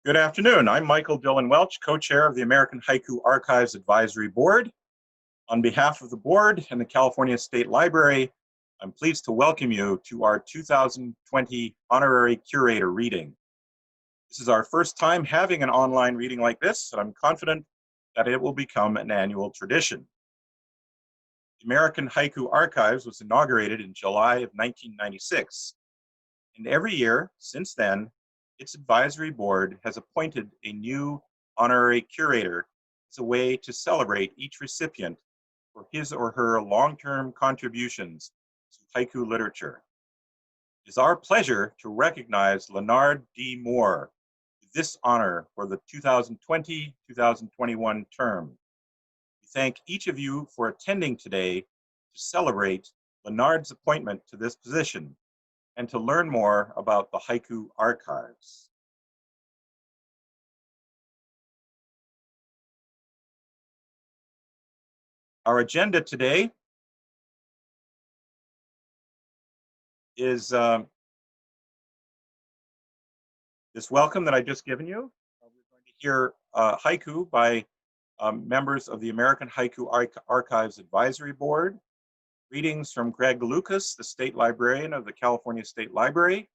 Good afternoon. I'm Michael Dylan Welch, co-chair of the American Haiku Archives Advisory Board. On behalf of the board and the California State Library, I'm pleased to welcome you to our 2020 Honorary Curator reading. This is our first time having an online reading like this, and I'm confident that it will become an annual tradition. The American Haiku Archives was inaugurated in July of 1996, and every year since then, its advisory board has appointed a new honorary curator as a way to celebrate each recipient for his or her long-term contributions to haiku literature. It is our pleasure to recognize Lenard D with this honor for the 2020-2021 term. We thank each of you for attending today to celebrate Lenard's appointment to this position and to learn more about the Haiku Archives. Our agenda today is this welcome that I've just given you. We're going to hear haiku by members of the American Haiku Archives Advisory Board, readings from Greg Lucas, the State Librarian of the California State Library,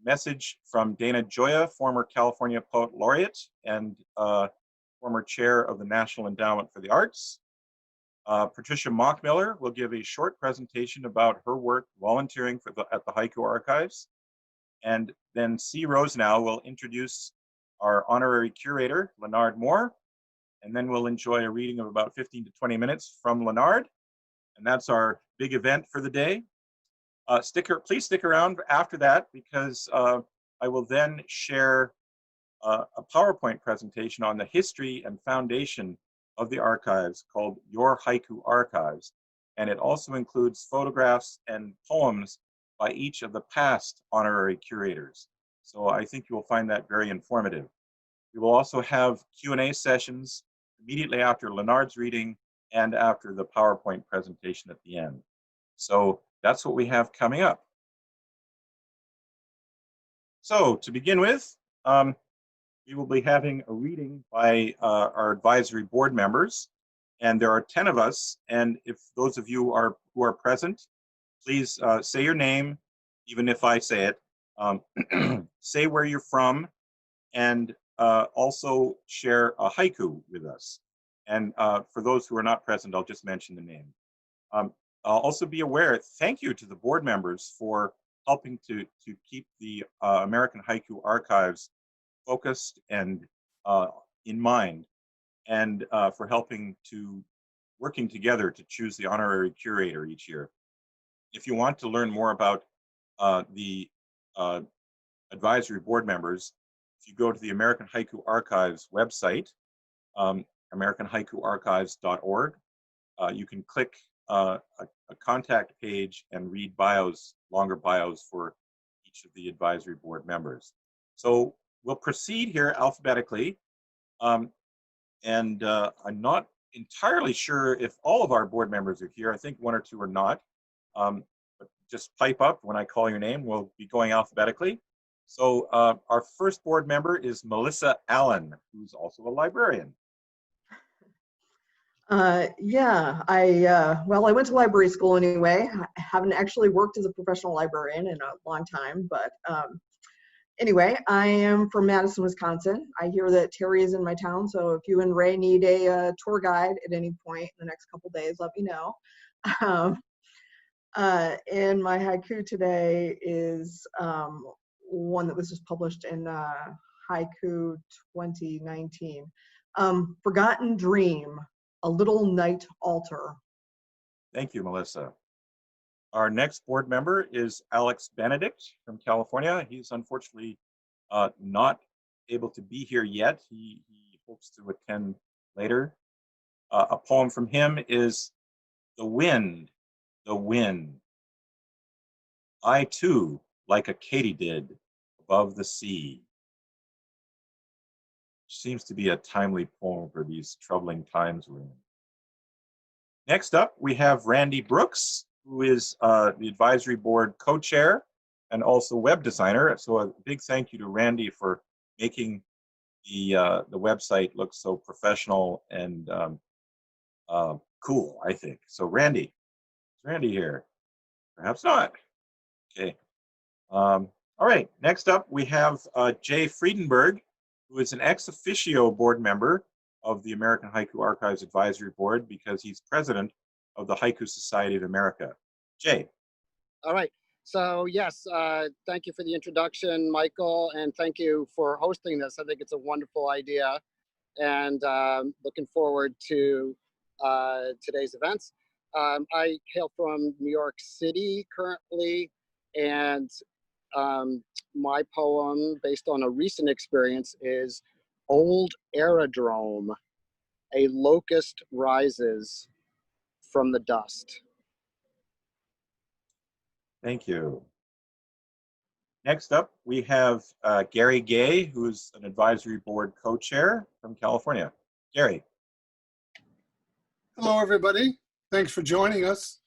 message from Dana Gioia, former California Poet Laureate and former chair of the National Endowment for the Arts. Patricia Machmiller will give a short presentation about her work volunteering at the Haiku Archives. And then C. Rosenow will introduce our honorary curator, Lenard D. And then we'll enjoy a reading of about 15 to 20 minutes from Lenard. And that's our big event for the day. Please stick around after that because I will then share a PowerPoint presentation on the history and foundation of the archives called Your Haiku Archives. And it also includes photographs and poems by each of the past honorary curators. So I think you will find that very informative. We will also have Q&A sessions immediately after Lenard's reading and after the PowerPoint presentation at the end. So that's what we have coming up. So to begin with, we will be having a reading by our advisory board members, and there are 10 of us. And if those of you who are present, please say your name, even if I say it. Say where you're from, and also share a haiku with us. And for those who are not present, I'll just mention the name. I'll also be aware, thank you to the board members for helping to keep the American Haiku Archives focused and in mind, and for working together to choose the honorary curator each year. If you want to learn more about the advisory board members, if you go to the American Haiku Archives website, AmericanHaikuArchives.org, you can click a contact page and read longer bios for each of the advisory board members. So we'll proceed here alphabetically, and I'm not entirely sure if all of our board members are here. I think one or two are not, but just pipe up when I call your name. We'll be going alphabetically. So our first board member is Melissa Allen, who's also a librarian. Yeah, well, I went to library school anyway. I haven't actually worked as a professional librarian in a long time, but anyway, I am from Madison, Wisconsin. I hear that Terry is in my town, so if you and Ray need a tour guide at any point in the next couple days, let me know. And my haiku today is one that was just published in Haiku 2019. Forgotten Dream, a Little Night Altar. Thank you, Melissa. Our next board member is Alex Benedict from California. He's unfortunately not able to be here yet. He hopes to attend later. A poem from him is The Wind, the Wind. I too, like a katydid above the sea. Seems to be a timely poem for these troubling times we're in. Next up, we have Randy Brooks, who is the advisory board co-chair and also web designer. So a big thank you to Randy for making the website looks so professional and cool, I think. So Randy, is Randy here? Perhaps not. Okay. All right, next up we have Jay Friedenberg, who is an ex officio board member of the American Haiku Archives Advisory Board because he's president of the Haiku Society of America. Jay. All right. So yes, thank you for the introduction, Michael, and thank you for hosting this. I think it's a wonderful idea, and looking forward to today's events. I hail from New York City currently, and my poem, based on a recent experience, is Old Aerodrome, a locust rises from the dust. Thank you. Next up, we have Gary Gay, who's an advisory board co-chair from California. Gary. Hello, everybody. Thanks for joining us.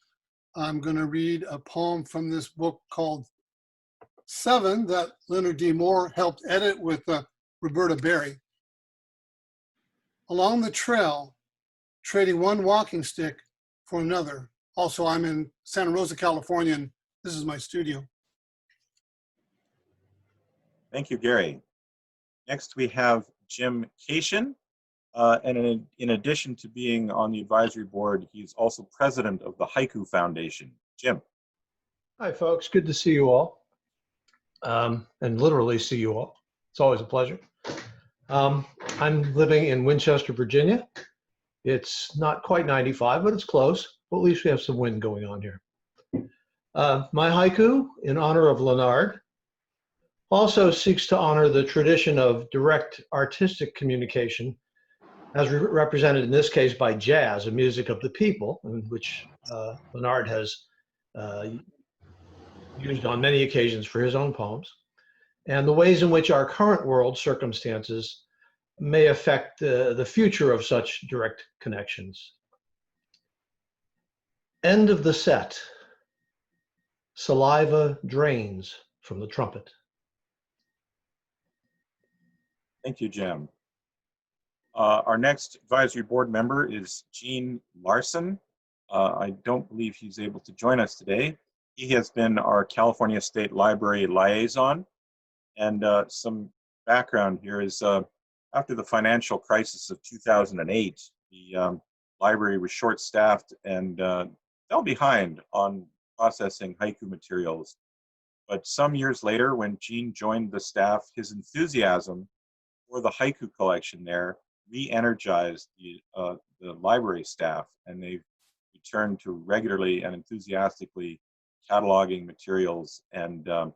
I'm going to read a poem from this book called Seven that Lenard D helped edit with Roberta Berry. Along the trail, trading one walking stick for another. Also, I'm in Santa Rosa, California, and this is my studio. Thank you, Gary. Next, we have Jim Cation. And in addition to being on the advisory board, he's also president of the Haiku Foundation. Jim. Hi, folks. Good to see you all. And literally see you all. It's always a pleasure. I'm living in Winchester, Virginia. It's not quite 95, but it's close. But at least we have some wind going on here. My haiku, in honor of Lenard, also seeks to honor the tradition of direct artistic communication, as represented in this case by jazz, a music of the people, which Lenard has used on many occasions for his own poems, and the ways in which our current world circumstances may affect the future of such direct connections. End of the set. Saliva drains from the trumpet. Thank you, Jim. Our next advisory board member is Gene Larson. I don't believe he's able to join us today. He has been our California State Library liaison. And some background here is after the financial crisis of 2008, the library was short-staffed and fell behind on processing haiku materials. But some years later, when Gene joined the staff, his enthusiasm for the haiku collection there re-energized the library staff, and they've returned to regularly and enthusiastically cataloging materials and put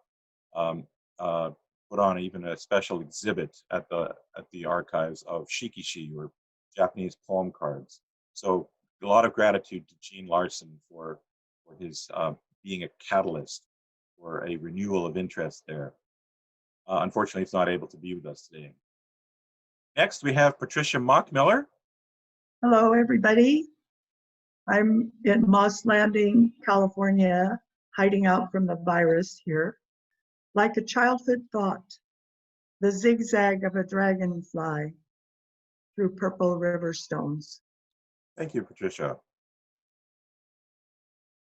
on even a special exhibit at the archives of shikishi, or Japanese poem cards. So a lot of gratitude to Gene Larson for his being a catalyst for a renewal of interest there. Unfortunately, he's not able to be with us today. Next, we have Patricia Machmiller. Hello, everybody. I'm in Moss Landing, California, hiding out from the virus here. Like a childhood thought, the zigzag of a dragonfly through purple river stones. Thank you, Patricia.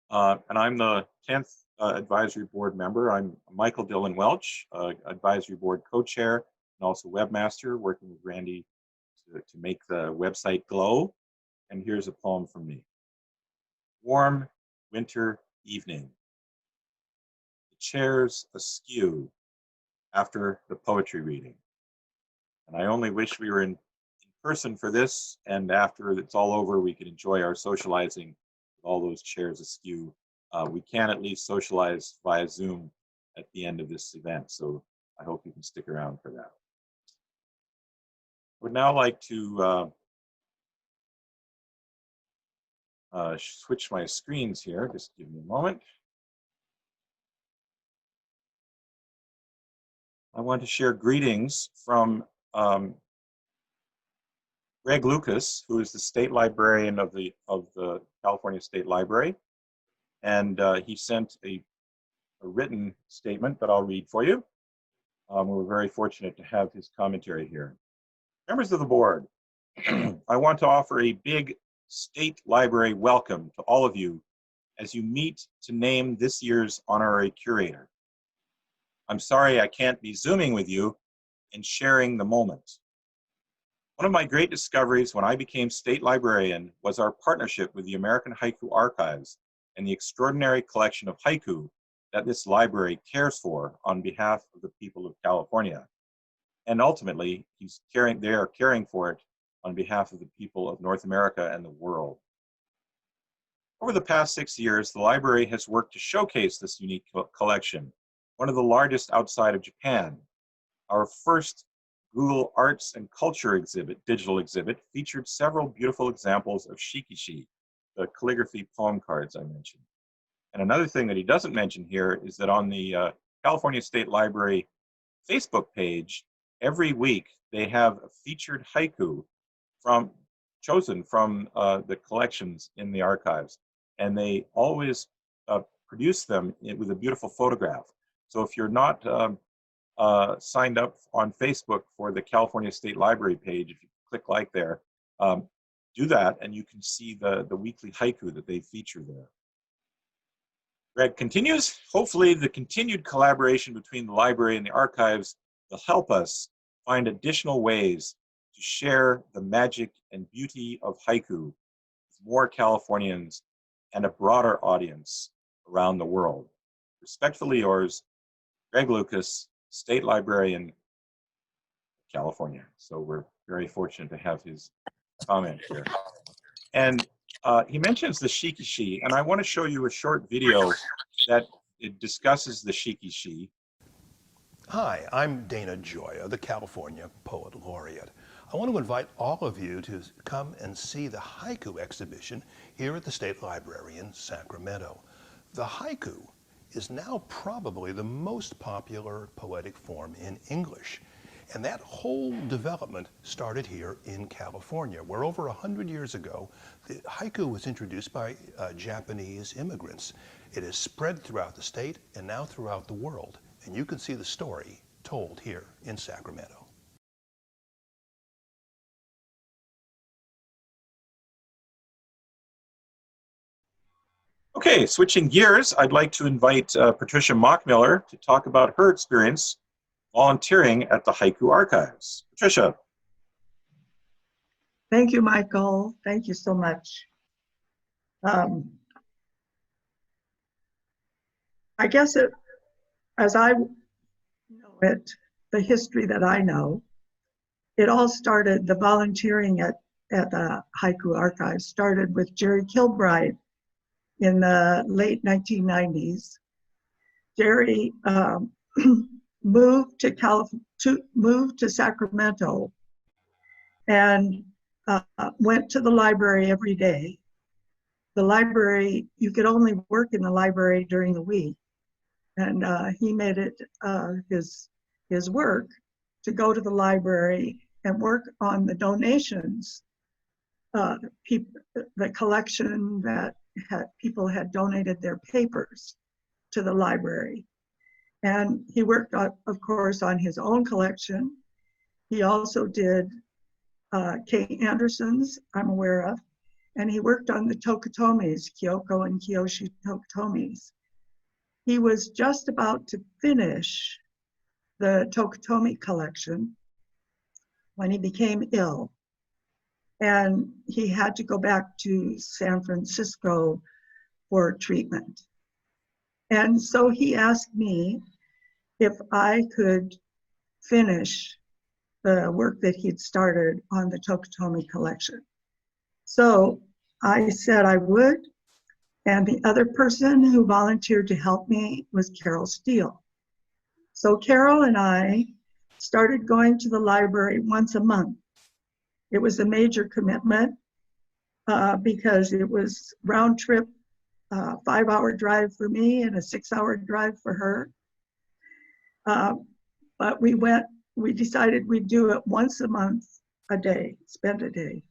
And I'm the 10th advisory board member. I'm Michael Dylan Welch, advisory board co-chair and also webmaster, working with Randy to make the website glow. And here's a poem from me. Warm winter evening. The chairs askew after the poetry reading. And I only wish we were in person for this, and after it's all over, we could enjoy our socializing with all those chairs askew. We can at least socialize via Zoom at the end of this event, so I hope you can stick around for that. I would now like to switch my screens here. Just give me a moment. I want to share greetings from Greg Lucas, who is the state librarian of the California State Library, and he sent a written statement that I'll read for you. We're very fortunate to have his commentary here. Members of the board, I want to offer a big State Library welcome to all of you as you meet to name this year's Honorary Curator. I'm sorry I can't be Zooming with you and sharing the moment. One of my great discoveries when I became State Librarian was our partnership with the American Haiku Archives and the extraordinary collection of haiku that this library cares for on behalf of the people of California. And ultimately, they are caring for it on behalf of the people of North America and the world. Over the past 6 years, the library has worked to showcase this unique collection, one of the largest outside of Japan. Our first Google Arts and Culture digital exhibit, featured several beautiful examples of shikishi, the calligraphy poem cards I mentioned. And another thing that he doesn't mention here is that on the California State Library Facebook page, every week they have a featured haiku chosen from the collections in the archives. And they always produce them with a beautiful photograph. So if you're not signed up on Facebook for the California State Library page, if you click like there, do that and you can see the weekly haiku that they feature there. Greg continues, hopefully the continued collaboration between the library and the archives will help us find additional ways to share the magic and beauty of haiku with more Californians and a broader audience around the world. Respectfully yours, Greg Lucas, State Librarian, California. So we're very fortunate to have his comment here. And he mentions the shikishi, and I want to show you a short video that it discusses the shikishi. Hi, I'm Dana Gioia, the California Poet Laureate. I want to invite all of you to come and see the haiku exhibition here at the State Library in Sacramento. The haiku is now probably the most popular poetic form in English. And that whole development started here in California, where over 100 years ago, the haiku was introduced by Japanese immigrants. It has spread throughout the state and now throughout the world. And you can see the story told here in Sacramento. Okay, switching gears, I'd like to invite Patricia Machmiller to talk about her experience volunteering at the Haiku Archives. Patricia. Thank you, Michael. Thank you so much. I guess as I know it, the history that I know, it all started, the volunteering at the Haiku Archives started with Jerry Kilbride in the late 1990s. Jerry moved to Sacramento and went to the library every day. The library, you could only work in the library during the week. And he made it his work to go to the library and work on the donations, the collection that people had donated their papers to the library. And he worked, of course, on his own collection. He also did Kay Anderson's, I'm aware of, and he worked on the Tokutomis, Kyoko and Kiyoshi Tokutomis. He was just about to finish the Tokutomi collection when he became ill. And he had to go back to San Francisco for treatment. And so he asked me if I could finish the work that he'd started on the Tokutomi collection. So I said I would, and the other person who volunteered to help me was Carol Steele. So Carol and I started going to the library once a month. It was a major commitment because it was round trip, 5-hour drive for me and a 6-hour drive for her. But we decided we'd do it once a month, a day, spend a day.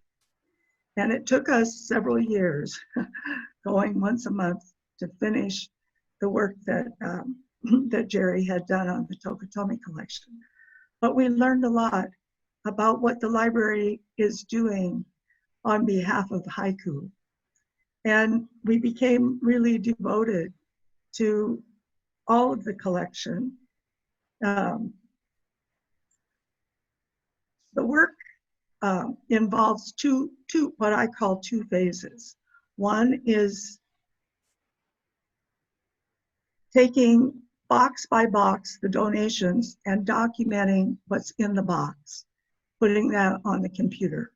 And it took us several years going once a month to finish the work that, that Jerry had done on the Tokutomi collection. But we learned a lot. about what the library is doing on behalf of haiku. And we became really devoted to all of the collection. The work involves two what I call two phases. One is taking box by box the donations and documenting what's in the box, putting that on the computer.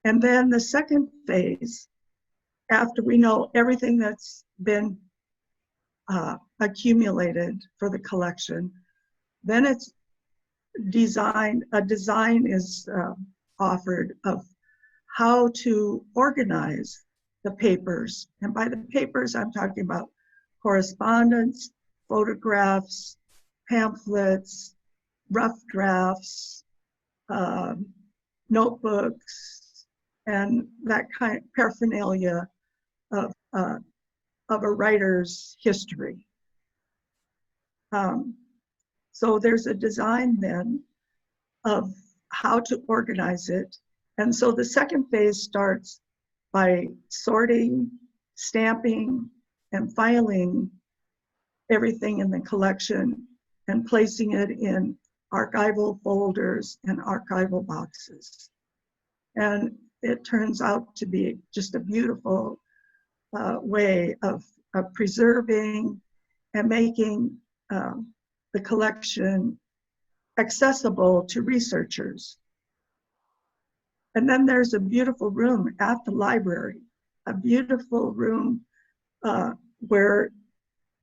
And then the second phase, after we know everything that's been accumulated for the collection, then it's designed, a design is offered of how to organize the papers. And by the papers, I'm talking about correspondence, photographs, pamphlets, rough drafts, notebooks, and that kind of paraphernalia of a writer's history. So there's a design then of how to organize it. And so the second phase starts by sorting, stamping, and filing everything in the collection and placing it in archival folders and archival boxes. And it turns out to be just a beautiful way of preserving and making the collection accessible to researchers. And then there's a beautiful room at the library, a beautiful room where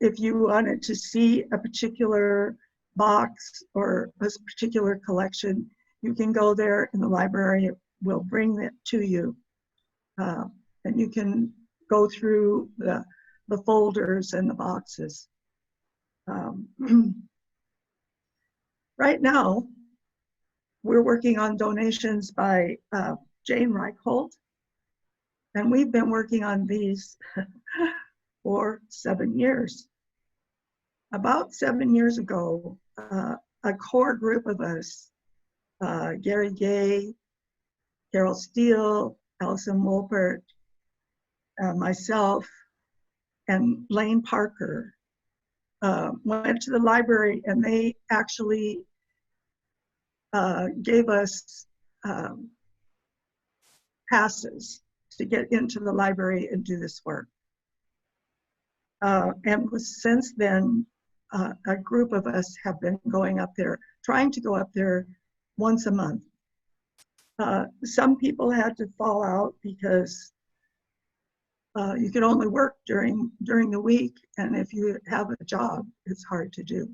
if you wanted to see a particular box or a particular collection, you can go there and the library will bring it to you. And you can go through the folders and the boxes. Right now, we're working on donations by Jane Reichhold, and we've been working on these for 7 years. About 7 years ago, a core group of us, Gary Gay, Carol Steele, Allison Wolpert, myself, and Lane Parker, went to the library, and they actually gave us passes to get into the library and do this work. And since then, a group of us have been going up there, trying to go up there once a month. Some people had to fall out because you can only work during the week, and if you have a job, it's hard to do.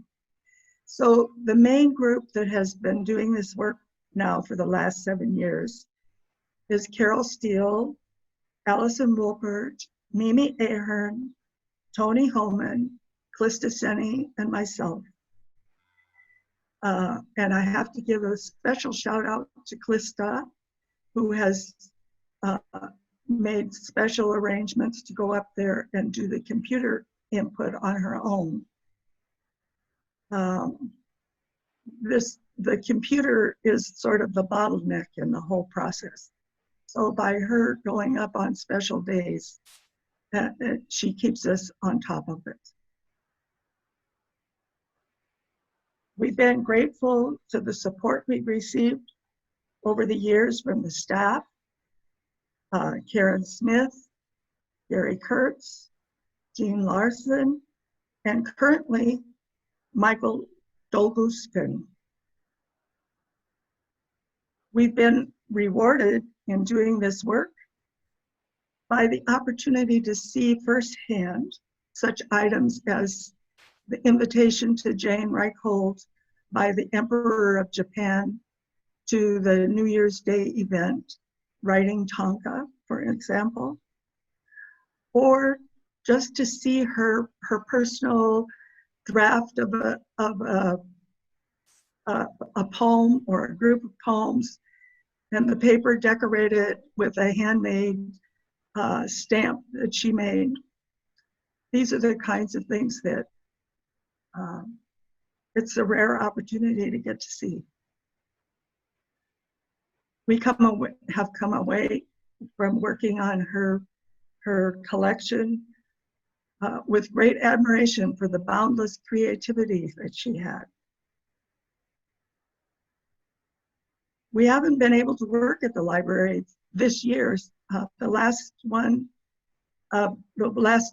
So the main group that has been doing this work now for the last 7 years is Carol Steele, Allison Wolpert, Mimi Ahern, Tony Homan, Clista Senni, and myself. And I have to give a special shout out to Clista, who has made special arrangements to go up there and do the computer input on her own. The computer is sort of the bottleneck in the whole process. So by her going up on special days, she keeps us on top of it. We've been grateful to the support we've received over the years from the staff, Karen Smith, Gary Kurtz, Jean Larson, and currently Michael Dolguskin. We've been rewarded in doing this work by the opportunity to see firsthand such items as the invitation to Jane Reichhold by the Emperor of Japan to the New Year's Day event, writing Tanka, for example, or just to see her personal draft of a poem or a group of poems, and the paper decorated with a handmade stamp that she made. These are the kinds of things that it's a rare opportunity to get to see. We have come away from working on her collection with great admiration for the boundless creativity that she had. We haven't been able to work at the library this year. The last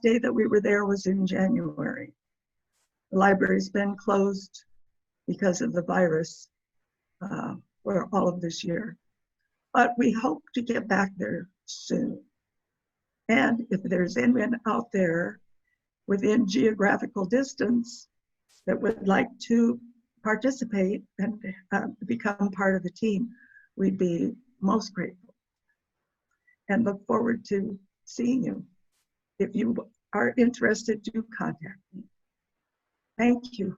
day that we were there was in January. The library's been closed because of the virus for all of this year. But we hope to get back there soon. And if there's anyone out there within geographical distance that would like to participate and become part of the team, we'd be most grateful and look forward to seeing you. If you are interested, do contact me. Thank you.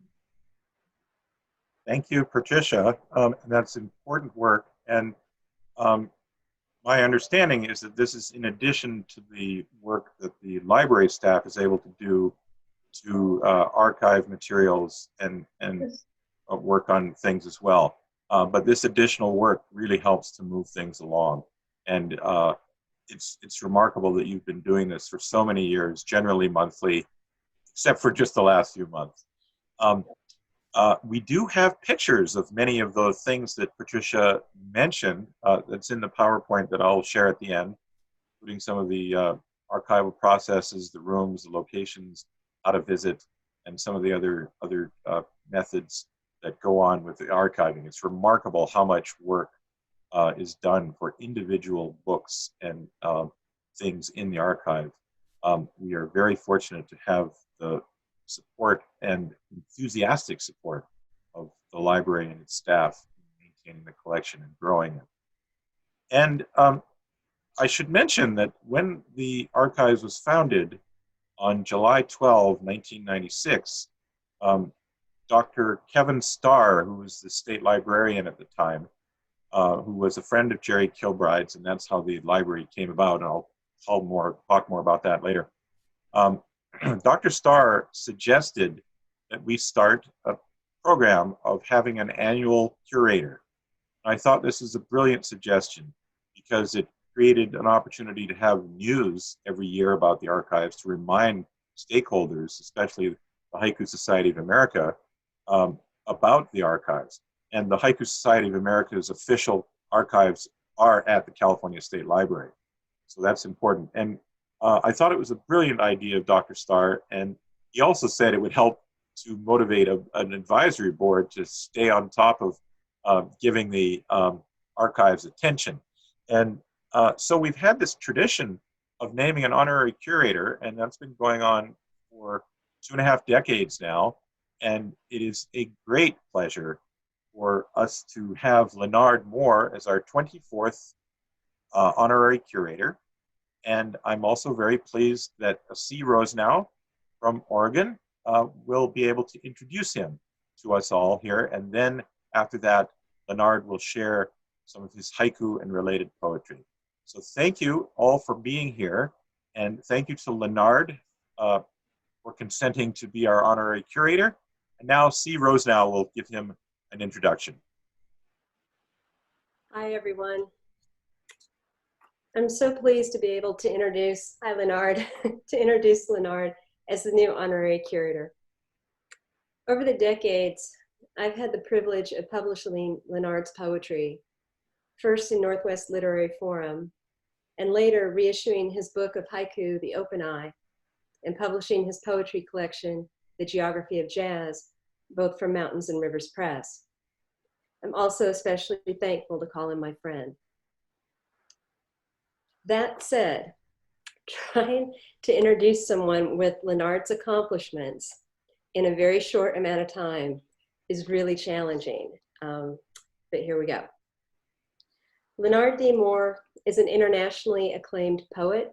Thank you, Patricia. That's important work. And my understanding is that this is in addition to the work that the library staff is able to do to archive materials and work on things as well. But this additional work really helps to move things along. And it's remarkable that you've been doing this for so many years, generally monthly, except for just the last few months. We do have pictures of many of those things that Patricia mentioned that's in the PowerPoint that I'll share at the end, including some of the archival processes, the rooms, the locations, how to visit, and some of the other methods that go on with the archiving. It's remarkable how much work is done for individual books and things in the archive. We are very fortunate to have the support and enthusiastic support of the library and its staff in maintaining the collection and growing it. And I should mention that when the archives was founded on July 12, 1996, Dr. Kevin Starr, who was the state librarian at the time, who was a friend of Jerry Kilbride's, and that's how the library came about, and I'll talk more about that later. Dr. Starr suggested that we start a program of having an annual curator. I thought this was a brilliant suggestion because it created an opportunity to have news every year about the archives to remind stakeholders, especially the Haiku Society of America, about the archives. And the Haiku Society of America's official archives are at the California State Library. So that's important. And I thought it was a brilliant idea of Dr. Starr, and he also said it would help to motivate an advisory board to stay on top of giving the archives attention. And so we've had this tradition of naming an honorary curator, and that's been going on for 2.5 decades now. And it is a great pleasure for us to have Lenard Moore as our 24th honorary curator. And I'm also very pleased that C. Rosenow from Oregon will be able to introduce him to us all here. And then after that, Lenard will share some of his haiku and related poetry. So thank you all for being here. And thank you to Lenard for consenting to be our honorary curator. And now C. Rosenow will give him an introduction. Hi, everyone. I'm so pleased to be able to introduce, hi Lenard, to introduce Lenard as the new honorary curator. Over the decades, I've had the privilege of publishing Lenard's poetry, first in Northwest Literary Forum, and later reissuing his book of haiku, The Open Eye, and publishing his poetry collection, The Geography of Jazz, both from Mountains and Rivers Press. I'm also especially thankful to call him my friend. That said, trying to introduce someone with Lenard's accomplishments in a very short amount of time is really challenging, but here we go. Lenard D. Moore is an internationally acclaimed poet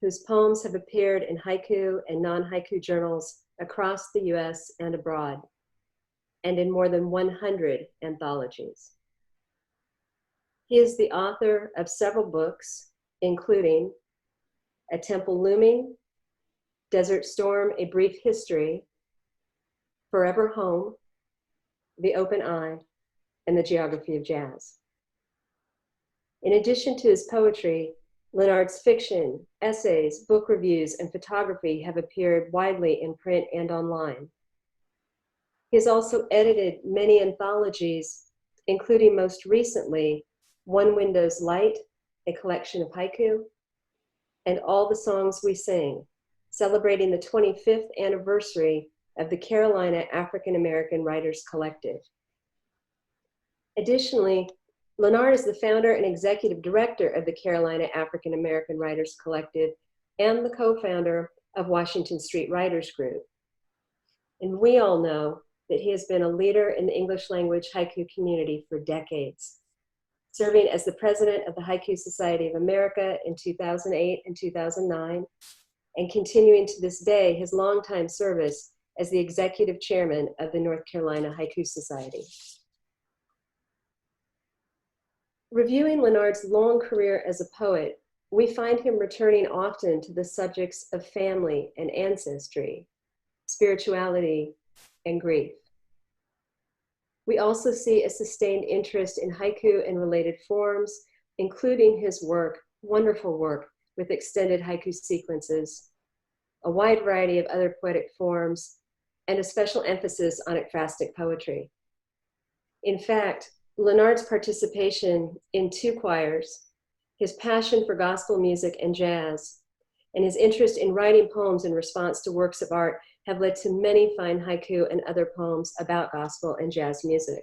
whose poems have appeared in haiku and non-haiku journals across the US and abroad, and in more than 100 anthologies. He is the author of several books, including A Temple Looming, Desert Storm, A Brief History, Forever Home, The Open Eye, and The Geography of Jazz. In addition to his poetry, Lenard's fiction, essays, book reviews, and photography have appeared widely in print and online. He has also edited many anthologies, including most recently, One Window's Light, a collection of haiku, and All the Songs We Sing, celebrating the 25th anniversary of the Carolina African American Writers Collective. Additionally, Lenard is the founder and executive director of the Carolina African American Writers Collective and the co-founder of Washington Street Writers Group. And we all know that he has been a leader in the English language haiku community for decades, serving as the president of the Haiku Society of America in 2008 and 2009, and continuing to this day his longtime service as the executive chairman of the North Carolina Haiku Society. Reviewing Lenard's long career as a poet, we find him returning often to the subjects of family and ancestry, spirituality, and grief. We also see a sustained interest in haiku and related forms, including his work, wonderful work, with extended haiku sequences, a wide variety of other poetic forms, and a special emphasis on ekphrastic poetry. In fact, Lenard's participation in 2 choirs, his passion for gospel music and jazz, and his interest in writing poems in response to works of art have led to many fine haiku and other poems about gospel and jazz music.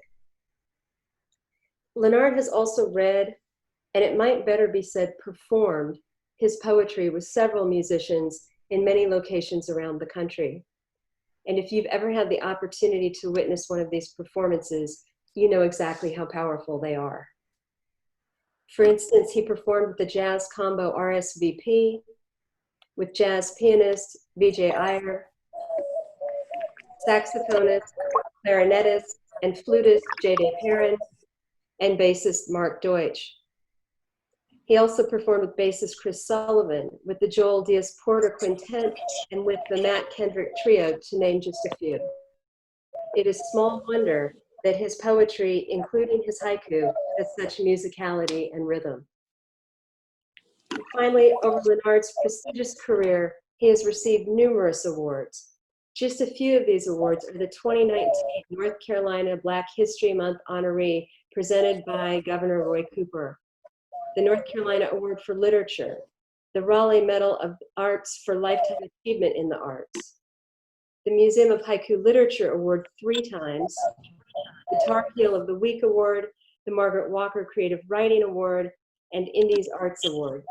Lenard has also read, and it might better be said performed, his poetry with several musicians in many locations around the country. And if you've ever had the opportunity to witness one of these performances, you know exactly how powerful they are. For instance, he performed with the jazz combo RSVP, with jazz pianist Vijay Iyer, saxophonist, clarinetist, and flutist J.D. Perrin, and bassist Mark Deutsch. He also performed with bassist Chris Sullivan, with the Joel Diaz Porter Quintet, and with the Matt Kendrick Trio, to name just a few. It is small wonder that his poetry, including his haiku, has such musicality and rhythm. Finally, over Lenard's prestigious career, he has received numerous awards. Just a few of these awards are the 2019 North Carolina Black History Month honoree presented by Governor Roy Cooper, the North Carolina Award for Literature, the Raleigh Medal of Arts for Lifetime Achievement in the Arts, the Museum of Haiku Literature Award 3 times, the Tar Heel of the Week Award, the Margaret Walker Creative Writing Award, and Indies Arts Award.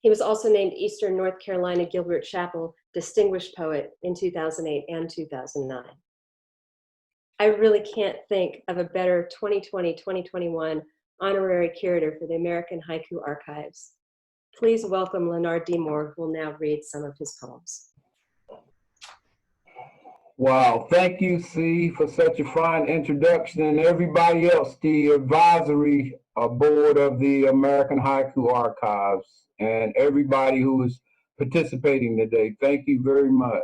He was also named Eastern North Carolina Gilbert Chapel Distinguished Poet in 2008 and 2009. I really can't think of a better 2020-2021 Honorary Curator for the American Haiku Archives. Please welcome Lenard D. Moore, who will now read some of his poems. Wow, thank you, C, for such a fine introduction, and everybody else, the advisory board of the American Haiku Archives, and everybody who is participating today. Thank you very much.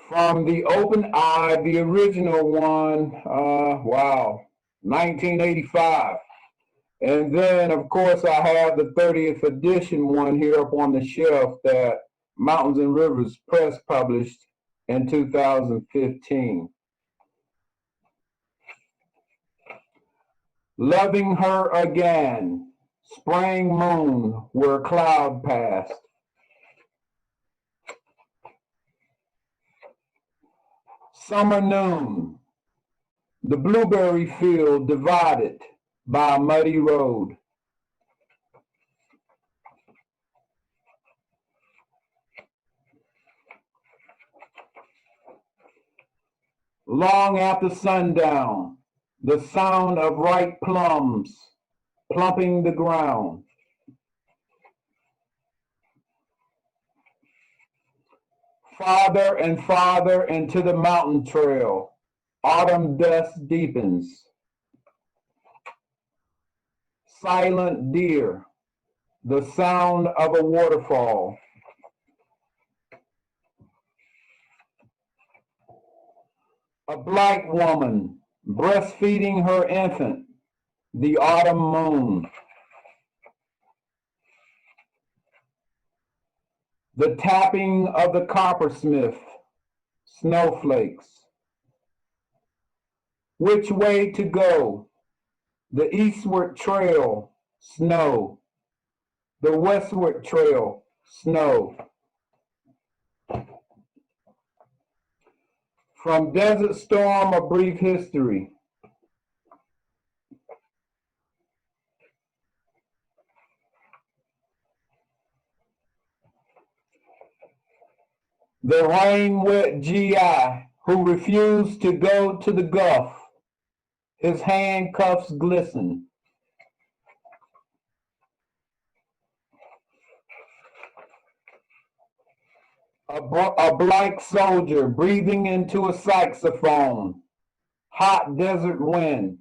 From The Open Eye, the original one, wow, 1985. And then, of course, I have the 30th edition one here up on the shelf that Mountains and Rivers Press published in 2015. Loving her again, spring moon where cloud passed. Summer noon, the blueberry field divided by a muddy road. Long after sundown, the sound of ripe plums plumping the ground. Farther and farther into the mountain trail, autumn dusk deepens. Silent deer, the sound of a waterfall. A black woman breastfeeding her infant, the autumn moon. The tapping of the coppersmith, snowflakes. Which way to go? The eastward trail, snow. The westward trail, snow. From Desert Storm, A Brief History. The rain-wet GI who refused to go to the Gulf. His handcuffs glisten. A black soldier breathing into a saxophone. Hot desert wind.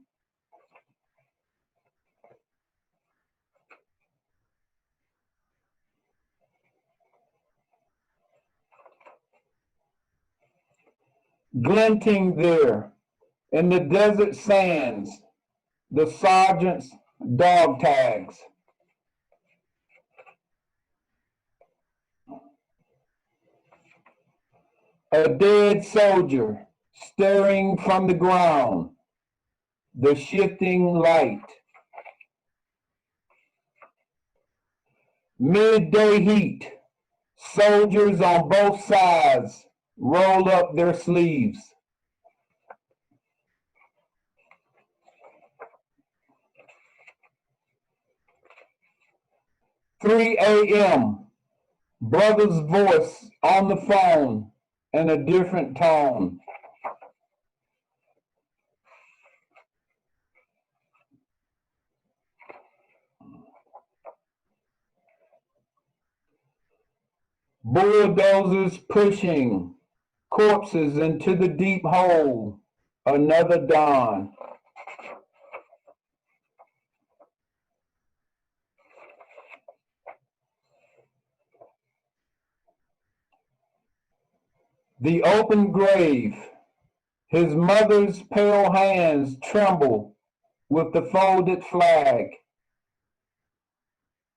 Glinting there in the desert sands, the sergeant's dog tags. A dead soldier staring from the ground, the shifting light. Midday heat, soldiers on both sides roll up their sleeves. "3 a.m., brother's voice on the phone in a different tone. Bulldozers pushing corpses into the deep hole, another dawn. The open grave, his mother's pale hands tremble with the folded flag.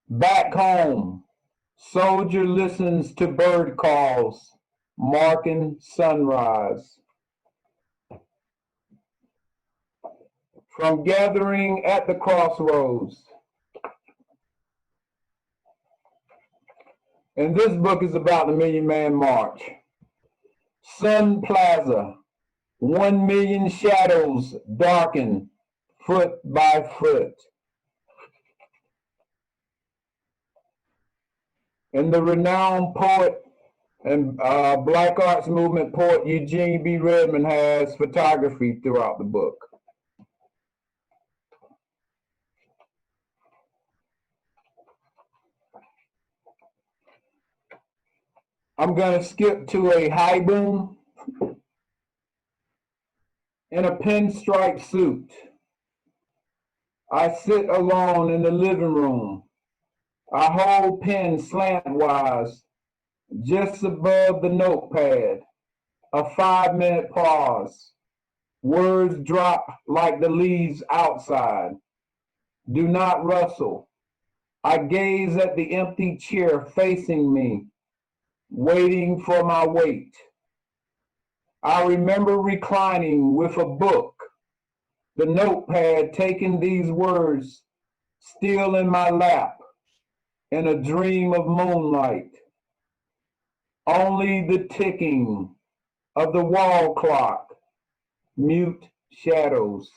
Back home, soldier listens to bird calls, marking sunrise. From gathering at the crossroads. And this book is about the Million Man March. Sun Plaza, 1 million shadows darken foot by foot. And the renowned poet and Black Arts Movement poet Eugene B. Redmond has photography throughout the book. I'm going to skip to a haiku in a pinstripe suit. I sit alone in the living room. I hold pen slantwise just above the notepad. A 5-minute pause. Words drop like the leaves outside. Do not rustle. I gaze at the empty chair facing me, waiting for my weight. I remember reclining with a book, the notepad taking these words still in my lap, in a dream of moonlight. Only the ticking of the wall clock, mute shadows.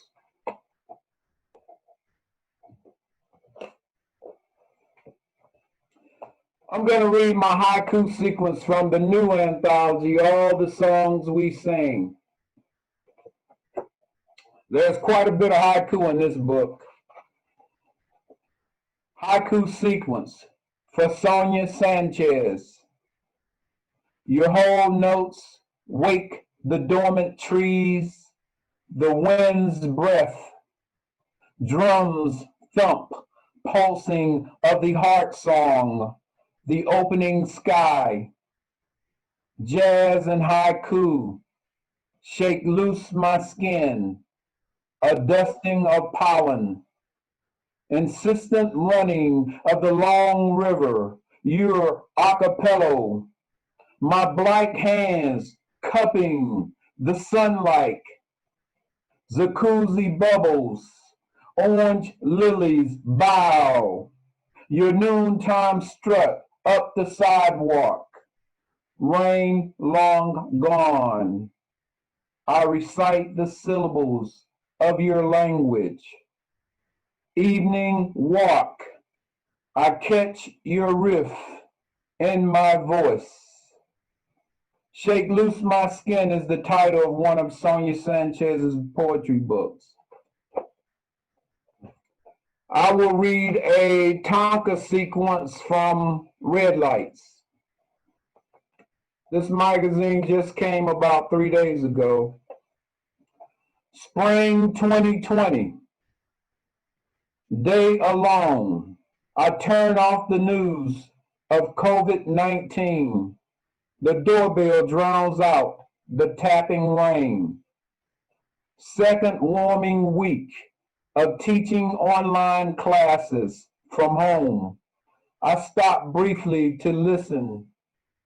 I'm going to read my haiku sequence from the new anthology, All the Songs We Sing. There's quite a bit of haiku in this book. Haiku sequence for Sonia Sanchez. Your whole notes wake the dormant trees, the wind's breath, drums thump, pulsing of the heart song, the opening sky, jazz and haiku, Shake loose my skin, a dusting of pollen, insistent running of the long river, your acapello, my black hands cupping the sunlight, jacuzzi bubbles, orange lilies bow, your noontime strut up the sidewalk, rain long gone. I recite the syllables of your language. Evening walk, I catch your riff in my voice. Shake Loose My Skin is the title of one of Sonia Sanchez's poetry books. I will read a Tonka sequence from Red Lights. This magazine just came about 3 days ago. Spring 2020. Day alone. I turn off the news of COVID-19. The doorbell drowns out the tapping rain. Second warming week of teaching online classes from home. I stop briefly to listen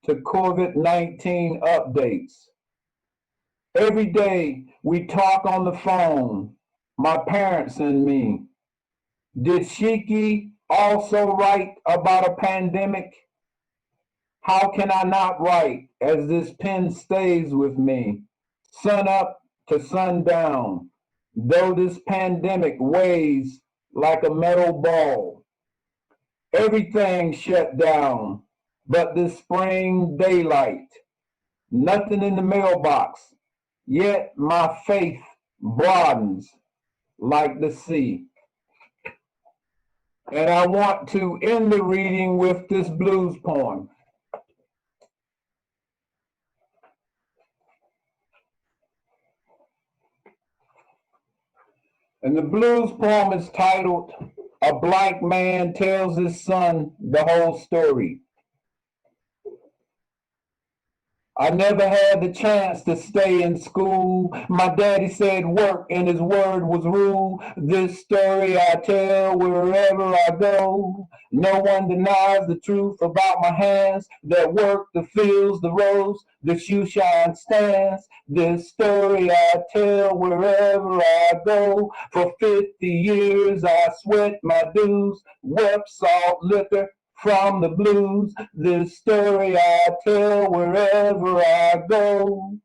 to COVID-19 updates. Every day we talk on the phone, my parents and me. Did Shiki also write about a pandemic? How can I not write as this pen stays with me, sun up to sundown, though this pandemic weighs like a metal ball? Everything shut down but this spring daylight. Nothing in the mailbox, yet my faith broadens like the sea. And I want to end the reading with this blues poem. And the blues poem is titled, A Black Man Tells His Son the Whole Story. I never had the chance to stay in school. My daddy said work and his word was rule. This story I tell wherever I go. No one denies the truth about my hands that work the fields, the roads, the shoe shine stands. This story I tell wherever I go. For 50 years I sweat my dues, wept salt liquor from the blues. This story I tell wherever I go.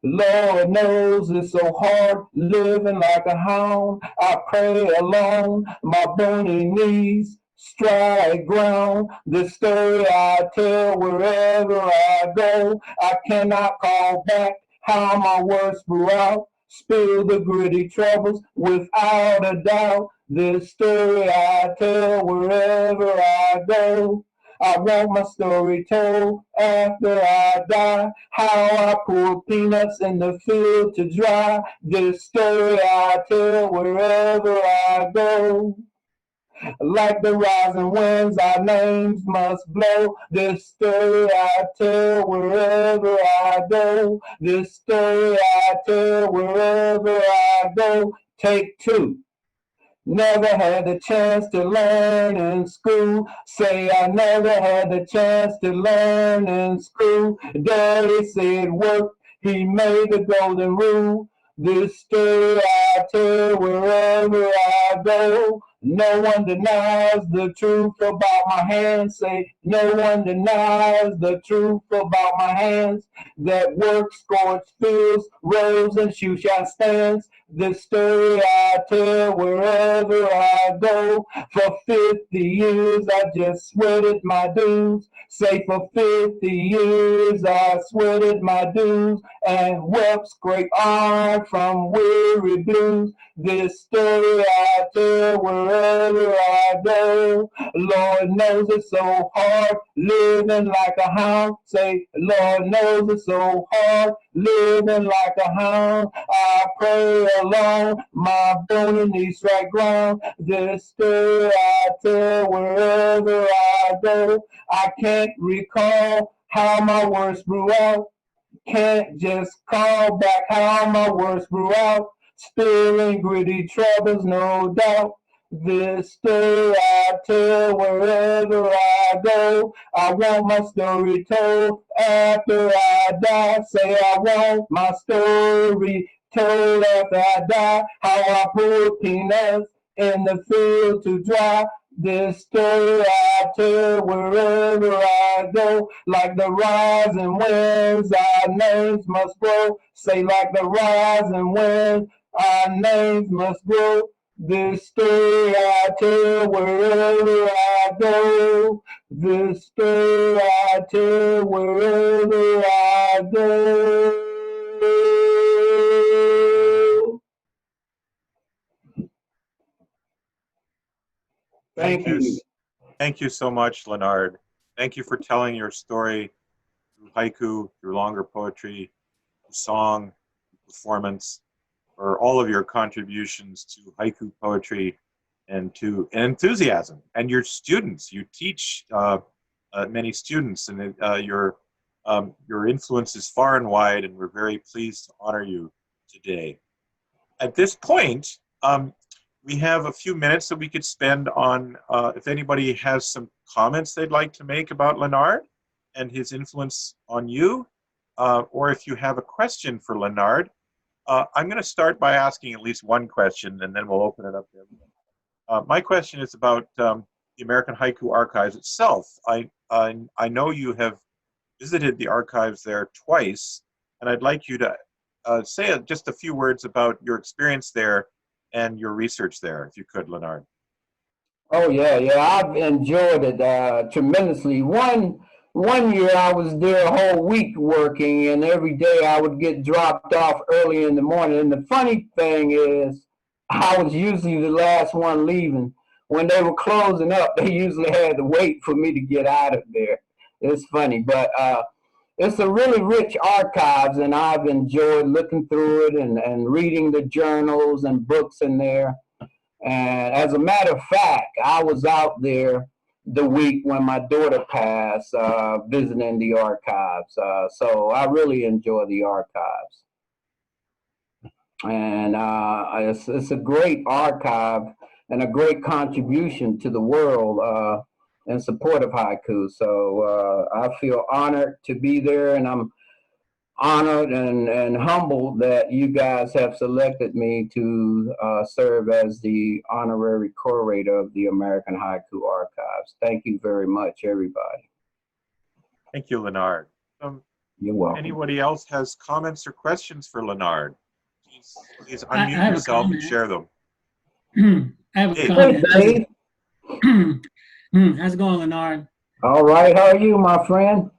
Lord knows it's so hard living like a hound. I pray alone, my burning knees strike ground. This story I tell wherever I go. I cannot call back how my words grew out. Spill the gritty troubles without a doubt. This story I tell wherever I go. I want my story told after I die. How I pour peanuts in the field to dry. This story I tell wherever I go. Like the rising winds, our names must blow. This story I tell wherever I go. This story I tell wherever I go. Take two. Never had the chance to learn in school. Say I never had the chance to learn in school. Daddy said work, he made the golden rule. This story I tell wherever I go. No one denies the truth about my hands. Say, no one denies the truth about my hands. That work scorched fields, rows, and shoe shine stands. This story I tell wherever I go. For 50 years I just sweated my dues. Say for 50 years I sweated my dues and wept scrape on from weary blues. This story I tell wherever I go. Lord knows it's so hard living like a hound. Say, Lord knows it's so hard living like a hound. I pray alone, my burning knees strike ground. This story I tell wherever I go. I can't recall how my words grew out. can't just call back how my words grew out. Spilling gritty troubles, no doubt. This story I tell wherever I go. I want my story told after I die. Say I want my story told after I die. How I put peanuts in the field to dry. This story I tell wherever I go. Like the rising winds, our names must grow. Say like the rising winds, our names must grow. This story I tell wherever I go. This story I tell wherever I go. Thank you. Thank you so much, Lenard. Thank you for telling your story through haiku, through longer poetry, through song, performance, for all of your contributions to haiku poetry and to enthusiasm. And your students, you teach many students, and your influence is far and wide, and we're very pleased to honor you today. At this point, we have a few minutes that we could spend on, if anybody has some comments they'd like to make about Lenard and his influence on you, or if you have a question for Lenard. I'm going to start by asking at least one question, and then we'll open it up to everyone. My question is about the American Haiku Archives itself. I know you have visited the archives there twice, and I'd like you to say just a few words about your experience there and your research there, if you could, Lenard. Oh yeah, I've enjoyed it tremendously. One year I was there a whole week working, and every day I would get dropped off early in the morning. And the funny thing is, I was usually the last one leaving. When they were closing up, they usually had to wait for me to get out of there. It's funny, but it's a really rich archives, and I've enjoyed looking through it and reading the journals and books in there. And as a matter of fact, I was out there the week when my daughter passed, visiting the archives. So I really enjoy the archives. And it's a great archive and a great contribution to the world in support of haiku. So I feel honored to be there, and I'm honored and humbled that you guys have selected me to serve as the Honorary Curator of the American Haiku Archives. Thank you very much, everybody. Thank you, Lenard. You're welcome. Anybody else has comments or questions for Lenard? Please unmute yourself and share them. I have a Hey, comment. Dave. How's it going, Lenard? All right, how are you, my friend?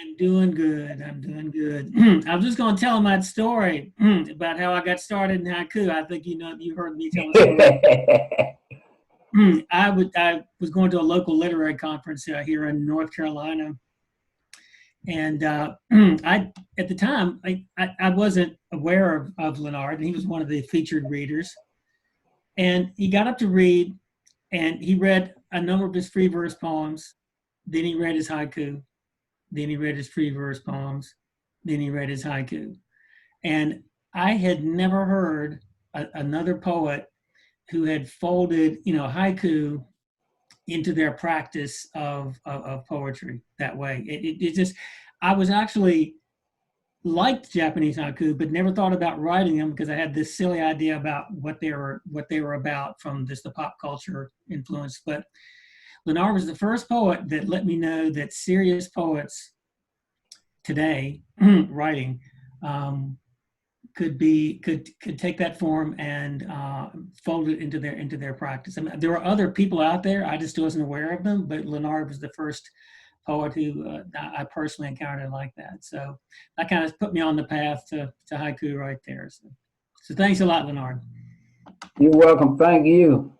I'm doing good. I'm doing good. I was just going to tell my story about how I got started in haiku. I think you heard me tell a story. I was going to a local literary conference here in North Carolina, and at the time I wasn't aware of Lenard, and he was one of the featured readers. And he got up to read, and he read a number of his free verse poems. Then he read his haiku. Then he read his free verse poems. Then he read his haiku. And I had never heard another poet who had folded, haiku into their practice of poetry that way. It just, I was actually liked Japanese haiku, but never thought about writing them because I had this silly idea about what they were about from just the pop culture influence. But Lenard was the first poet that let me know that serious poets today writing could take that form and fold it into their practice. I mean, there were other people out there, I just wasn't aware of them, but Lenard was the first poet who I personally encountered like that. So that kind of put me on the path to haiku right there. So thanks a lot, Lenard. You're welcome. Thank you.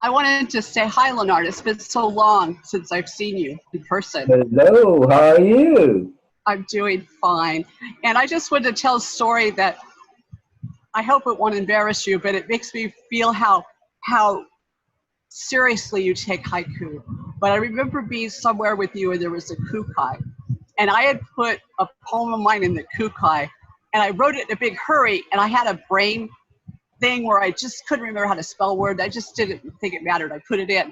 I wanted to say hi, Lenard. It's been so long since I've seen you in person. Hello, how are you? I'm doing fine. And I just wanted to tell a story that I hope it won't embarrass you, but it makes me feel how seriously you take haiku. But I remember being somewhere with you and there was a kukai. and I had put a poem of mine in the Kukai, and I wrote it in a big hurry, and I had a brain thing where I just couldn't remember how to spell a word. I just didn't think it mattered. I put it in.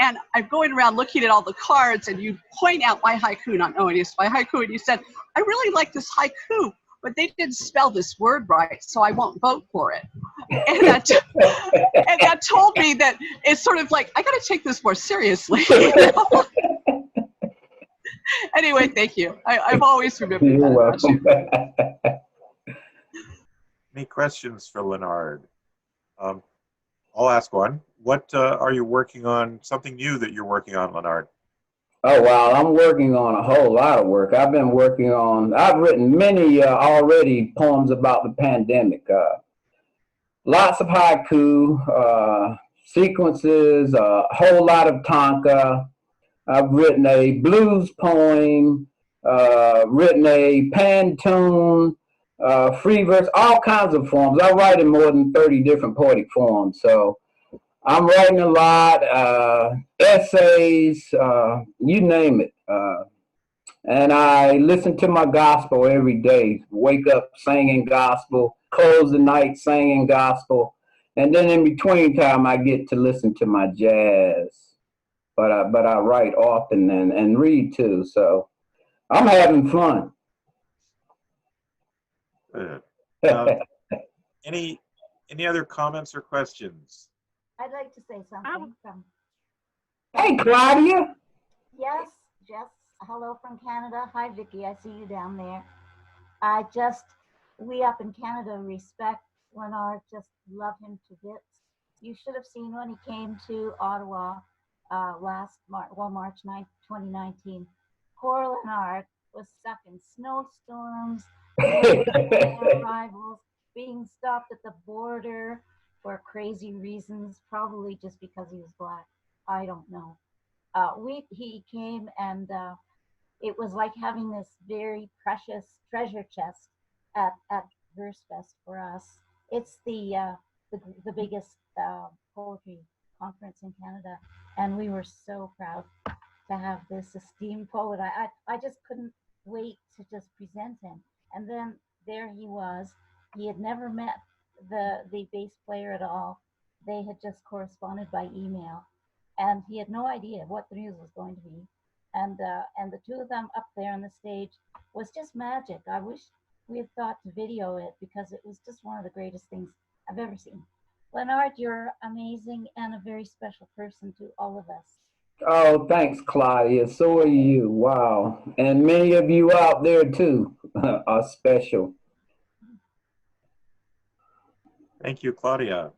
And I'm going around looking at all the cards, and you point out my haiku, not knowing it's my haiku, and you said, I really like this haiku, but they didn't spell this word right, so I won't vote for it. And that told me that it's sort of like, I got to take this more seriously. You know? Anyway, thank you. I've always remembered You're that welcome. about you. Any questions for Lenard? I'll ask one. What are you working on, something new that you're working on, Lenard? Oh, wow. I'm working on a whole lot of work. I've written many already poems about the pandemic. Lots of haiku, sequences, a whole lot of tanka. I've written a blues poem, written a pantun, free verse, all kinds of forms. I write in more than 30 different poetic forms. So I'm writing a lot, essays, you name it. And I listen to my gospel every day. Wake up singing gospel, close the night singing gospel. And then in between time, I get to listen to my jazz. But I write often and read too. So I'm having fun. Any other comments or questions? I'd like to say something from. Hey, Claudia. Yes, Jess. Hello from Canada. Hi, Vicky. I see you down there. We up in Canada respect Lenard, just love him to bits. You should have seen when he came to Ottawa last March 9th, 2019. Poor Lenard was stuck in snowstorms, arrivals, being stopped at the border for crazy reasons, probably just because he was Black. I don't know. He came and it was like having this very precious treasure chest at Verse Fest for us. It's the biggest poetry conference in Canada, and we were so proud to have this esteemed poet. I just couldn't wait to just present him. And then there he was. He had never met the bass player at all. They had just corresponded by email, and he had no idea what the music was going to be. And the two of them up there on the stage was just magic. I wish we had thought to video it, because it was just one of the greatest things I've ever seen. Lenard, you're amazing and a very special person to all of us. Oh, thanks, Claudia. So are you. Wow. And many of you out there too are special. Thank you, Claudia.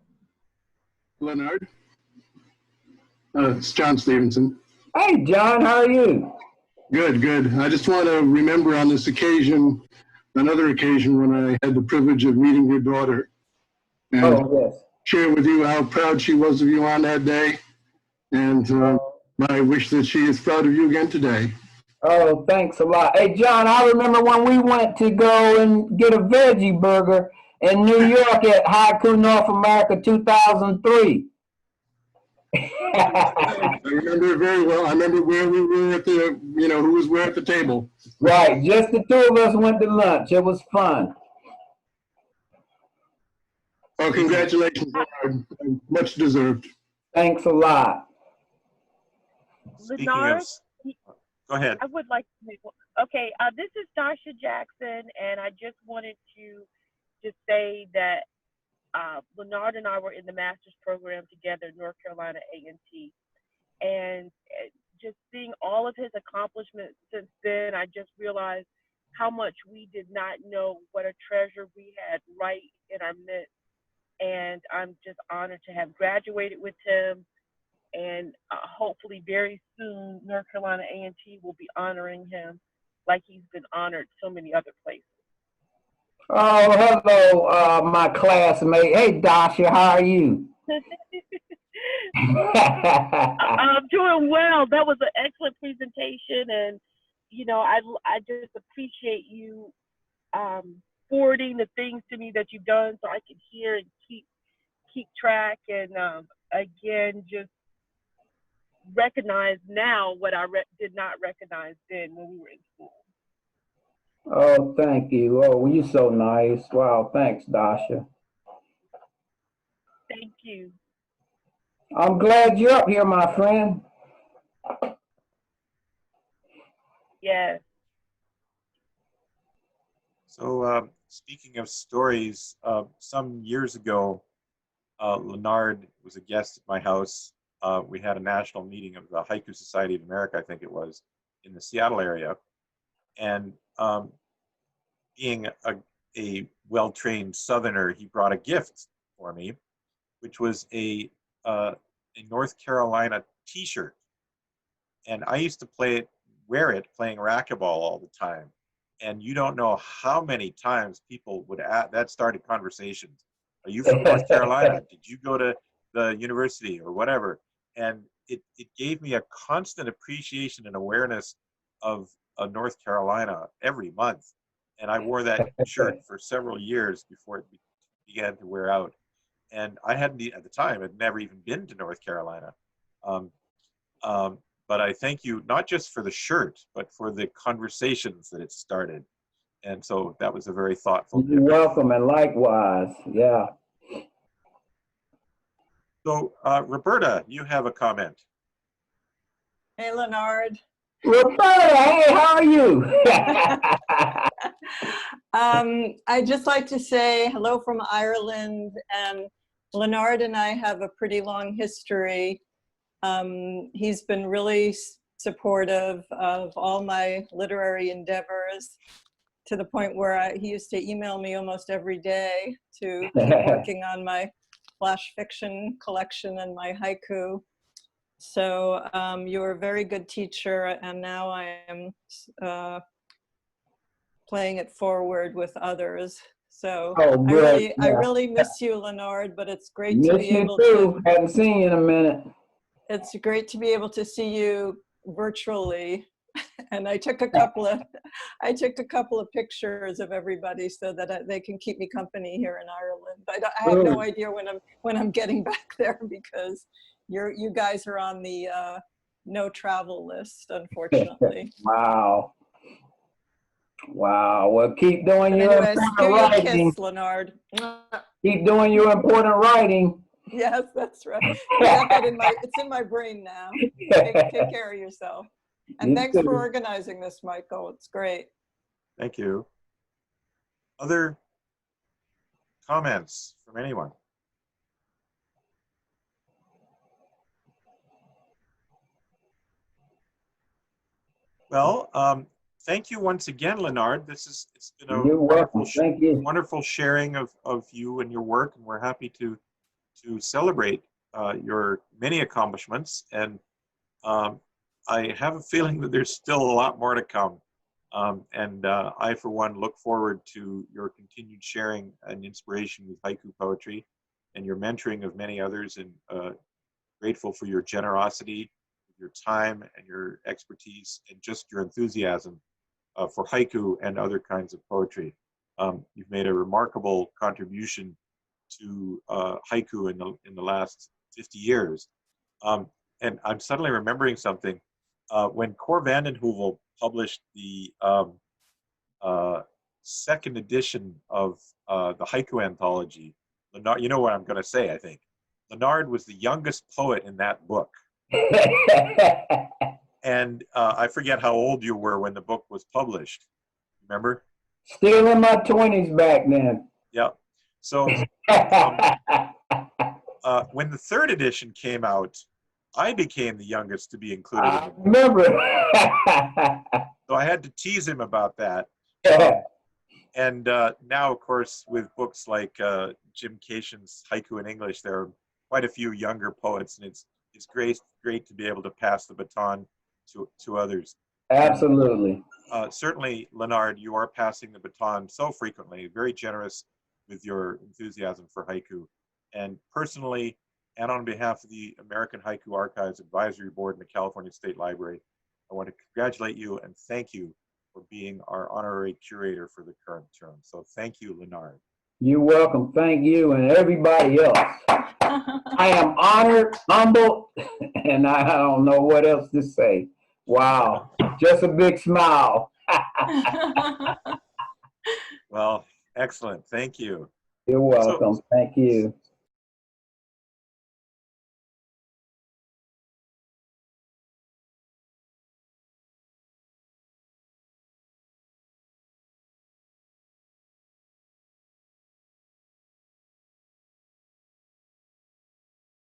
Lenard. It's John Stevenson. Hey, John, how are you? Good, good. I just want to remember on this occasion, another occasion when I had the privilege of meeting your daughter. And yes. Share with you how proud she was of you on that day. And I wish that she is proud of you again today. Oh, thanks a lot. Hey, John, I remember when we went to go and get a veggie burger in New York at Haiku North America 2003. I remember it very well. I remember where we were at the, who was where at the table. Right, just the two of us went to lunch. It was fun. Oh, congratulations, Lenard. Much deserved. Thanks a lot. Lenard, go ahead. I would like to make, okay, this is Tasha Jackson, and I just wanted to just say that Lenard and I were in the master's program together at North Carolina A&T, and just seeing all of his accomplishments since then, I just realized how much we did not know, what a treasure we had right in our midst. And I'm just honored to have graduated with him, and hopefully very soon North Carolina A&T will be honoring him like he's been honored so many other places. Oh, hello, my classmate. Hey, Dasha, how are you? I'm doing well. That was an excellent presentation, and I just appreciate you forwarding the things to me that you've done so I can hear and keep track, and again, just recognize now what I did not recognize then when we were in school. Oh, thank you. Oh, you're so nice. Wow, thanks, Dasha. Thank you. I'm glad you're up here, my friend. Yes. So speaking of stories, some years ago, Lenard was a guest at my house. We had a national meeting of the Haiku Society of America, I think it was, in the Seattle area. And being a well-trained Southerner, he brought a gift for me, which was a North Carolina T-shirt. And I used to wear it playing racquetball all the time. And you don't know how many times people would ask, that started conversations. Are you from North Carolina? Did you go to the university or whatever? And it gave me a constant appreciation and awareness of North Carolina every month. And I wore that shirt for several years before it began to wear out. And I hadn't, at the time, had never even been to North Carolina. But I thank you, not just for the shirt, but for the conversations that it started. And so that was a very thoughtful gift. You're welcome, and likewise, yeah. So Roberta, you have a comment. Hey, Lenard. Roberta, hey, how are you? I'd just like to say hello from Ireland, and Lenard and I have a pretty long history. He's been really supportive of all my literary endeavors, to the point where he used to email me almost every day to keep working on my flash fiction collection and my haiku. So you're a very good teacher, and now I am playing it forward with others. So I really miss you, Lenard, but it's great to be able to. Haven't seen you in a minute. It's great to be able to see you virtually. And I took a couple of pictures of everybody so that they can keep me company here in Ireland. I have no idea when I'm getting back there, because you guys are on the no travel list, unfortunately. Wow. Well, keep doing your important writing. Kiss, Lenard. Keep doing your important writing. Yes, that's right. It's in my brain now. Take care of yourself. And thanks for organizing this, Michael. It's great. Thank you. Other comments from anyone? Well, thank you once again, Lenard. It's been a wonderful sharing of you and your work, and we're happy to celebrate your many accomplishments. And I have a feeling that there's still a lot more to come. And I, for one, look forward to your continued sharing and inspiration with haiku poetry and your mentoring of many others, and grateful for your generosity, your time and your expertise, and just your enthusiasm for haiku and other kinds of poetry. You've made a remarkable contribution to haiku in the last 50 years. And I'm suddenly remembering something. When Cor Vanden Heuvel published the second edition of the haiku anthology, Lenard, you know what I'm going to say, I think. Lenard was the youngest poet in that book. And I forget how old you were when the book was published. Remember? Still in my 20s back then. Yeah. So when the third edition came out, I became the youngest to be included. I remember. So I had to tease him about that. And now, of course, with books like Jim Cashin's Haiku in English, there are quite a few younger poets, and it's great to be able to pass the baton to others. Absolutely. Certainly, Lenard, you are passing the baton so frequently, very generous with your enthusiasm for haiku. And personally, and on behalf of the American Haiku Archives Advisory Board and the California State Library, I want to congratulate you and thank you for being our honorary curator for the current term. So thank you, Lenard. You're welcome. Thank you and everybody else. I am honored, humbled, and I don't know what else to say. Wow. Just a big smile. Well, excellent. Thank you. You're welcome. Thank you.